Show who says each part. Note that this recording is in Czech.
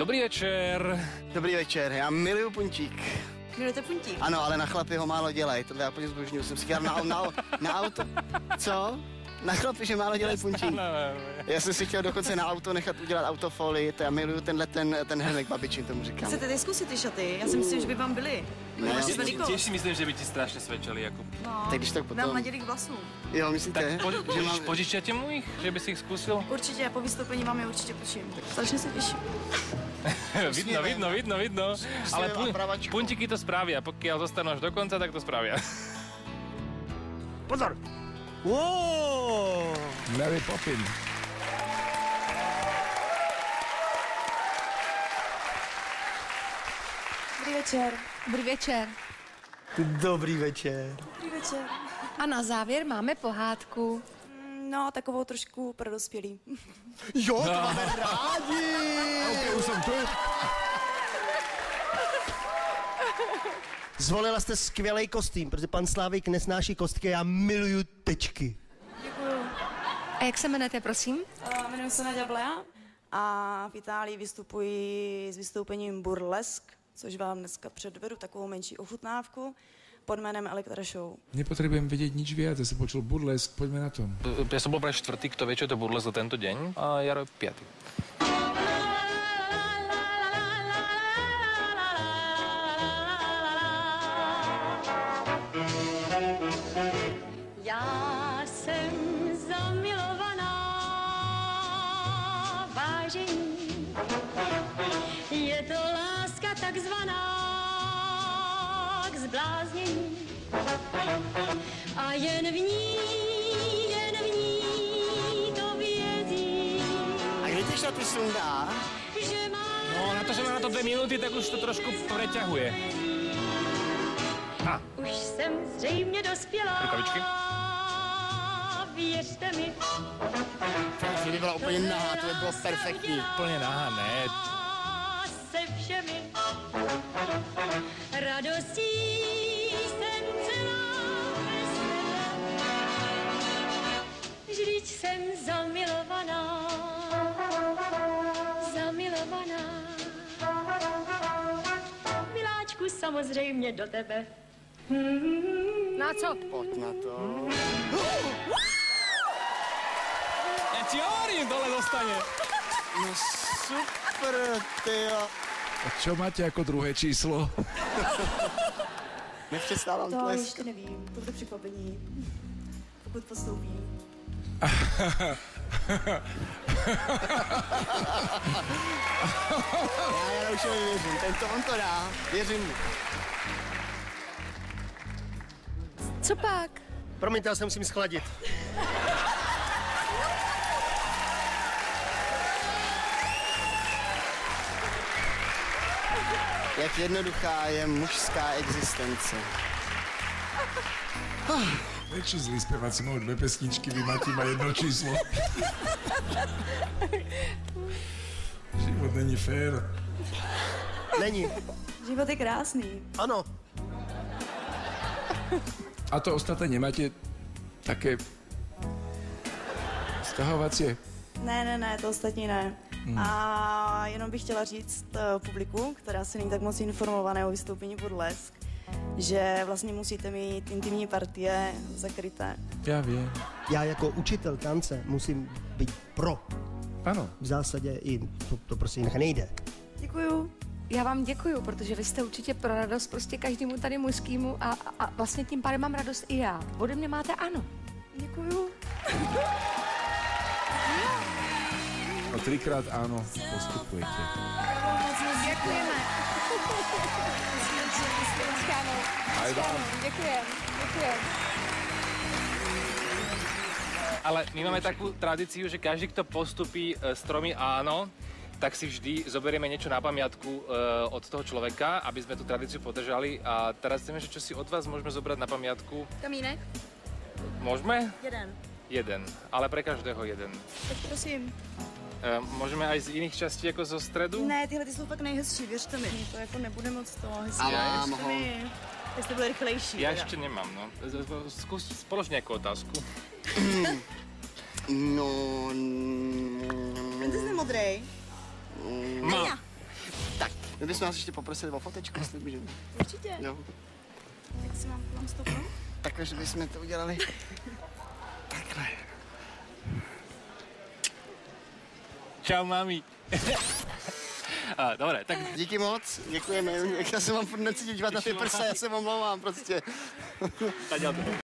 Speaker 1: Dobrý večer.
Speaker 2: Dobrý večer, já miluju puntík.
Speaker 3: Milujete puntík?
Speaker 2: Ano, ale na chlapy ho málo dělají, tohle já plně zbožňuju, jsem si chtěl na auto. Co? Na chlapy, že málo dělají puntík. Já jsem si chtěl dokonce na auto nechat udělat autofolii, to já miluju ten hrnek babičin, tomu říkám.
Speaker 3: Chcete tady zkusit ty šaty? Já si myslím, že by vám byly.
Speaker 1: Těž si myslím, že by ti strašně svědčili, Jakub.
Speaker 3: No,
Speaker 2: tak když tak potom.
Speaker 3: dám nadělí k vlasům.
Speaker 2: Jo, myslíte?
Speaker 1: Tak požičet tě můj, že by si jich zkusil?
Speaker 3: Určitě, po vystoupení vám je určitě počím. Strašně se těším.
Speaker 1: vidno. Ale puntíky to spravia, pokiaľ zostanú až do konca, tak to spravia.
Speaker 2: Pozor! Wow!
Speaker 4: Mary Poppins.
Speaker 3: Dobrý večer.
Speaker 5: Dobrý večer.
Speaker 2: Dobrý večer.
Speaker 3: Dobrý večer.
Speaker 5: A na závěr máme pohádku.
Speaker 3: No, takovou trošku pro dospělý.
Speaker 2: Jo, to máme rádi!
Speaker 4: OK, už jsem tu.
Speaker 6: Zvolila jste skvělý kostým, protože pan Slávik nesnáší kostky a já miluju tečky.
Speaker 3: Děkuju.
Speaker 5: A jak se jmenujete, prosím?
Speaker 3: Jmenuji se Nadia Blea a v Itálii vystupuji s vystoupením Burlesk, což vám dneska předvedu, takovou menší ochutnávku pod jménem Elektra Show.
Speaker 4: Nepotrebujem vedieť nič viac, ja som počul burlesk, poďme na tom.
Speaker 1: Ja som bol pre štvrtý, kto vie, čo je to burlesk za tento deň, a Jaro je piatý.
Speaker 7: Já jsem zamilovaná, vážení, je to láska takzvaná k zbláznění a jen v ní to vědí.
Speaker 2: A kdy ty šaty sundá?
Speaker 7: Že má...
Speaker 1: No, na to, že má na to 2 minúty, tak už to trošku preťahuje.
Speaker 7: Už jsem zřejmě dospělá.
Speaker 1: Rukavičky.
Speaker 7: Věřte mi.
Speaker 2: Kdyby byla úplně nahá, to by bylo perfektní.
Speaker 1: Úplně nahá, ne.
Speaker 7: Se všemi radostí jsem celá bez tebe. Vždyť jsem zamilovaná. Miláčku, samozřejmě do tebe.
Speaker 5: Na co?
Speaker 2: Pojď na to.
Speaker 1: Ja ti hovorím, dole dostane.
Speaker 2: No super, tyjo.
Speaker 4: A čo máte ako druhé číslo?
Speaker 2: Nepřestávám
Speaker 3: To
Speaker 2: tleskat.
Speaker 3: ještě nevím, to bude překvapení. Pokud postoupí.
Speaker 2: Já Jaroušovi věřím, on to dá, věřím mu.
Speaker 5: Co pak?
Speaker 6: Promiňte, já se musím schladit.
Speaker 2: Jak jednoduchá je mužská existence.
Speaker 4: Väčší zlý spevák si mohol 2 pesničky, vy máte iba 1 číslo. Život není fér.
Speaker 6: Není.
Speaker 3: Život je krásný.
Speaker 6: Ano.
Speaker 4: A to ostatné nemáte také stahovacie?
Speaker 3: Ne, to ostatní ne. A jenom bych chtěla říct publiku, která se není tak moc informované o vystoupení Burlesk, že vlastně musíte mít intimní partie zakryté.
Speaker 4: Já vím.
Speaker 6: Já jako učitel tance musím být pro.
Speaker 4: Ano.
Speaker 6: V zásadě i to prostě jinak nejde.
Speaker 3: Děkuju.
Speaker 5: Já vám děkuju, protože vy jste určitě pro radost prostě každému tady mužskému a vlastně tím pádem mám radost i já. Ode mě máte ano.
Speaker 3: Děkuju.
Speaker 4: No 3krát áno, postupujete.
Speaker 5: Děkujeme.
Speaker 4: Aj vám.
Speaker 5: Děkujeme.
Speaker 1: Ale my máme takú tradíciu, že každý, kto postupí s 3 áno, tak si vždy zoberieme niečo na pamiatku od toho človeka, aby sme tú tradíciu podržali. A teraz chceme, že čo si od vás môžeme zobrať na pamiatku.
Speaker 3: Kamínek?
Speaker 1: Môžeme?
Speaker 3: Jeden.
Speaker 1: Ale pre každého jeden.
Speaker 3: Tak prosím.
Speaker 1: Můžeme aj z jiných částí, jako zo středu?
Speaker 3: Ne, tyhle ty jsou fakt nejhezčí, věřte mi. To jako nebude moc to hezké.
Speaker 2: A mám ho.
Speaker 3: Jestli bude rychlejší.
Speaker 1: Já ještě nemám, no. Zkus, polož nějakou otázku.
Speaker 2: No...
Speaker 3: Ty jsi modrej.
Speaker 1: Má.
Speaker 2: My bychom vás ještě poprosili o fotečku, jestli můžeme.
Speaker 3: Určitě.
Speaker 2: Jo.
Speaker 3: Tak si mám stopnout?
Speaker 2: Takhle, že bychom to udělali. Takhle.
Speaker 1: Čau, mami. Dobre, tak...
Speaker 2: Díky moc, děkujeme. Já se vám furt necítím dívat na ty prsa, já se omlouvám prostě.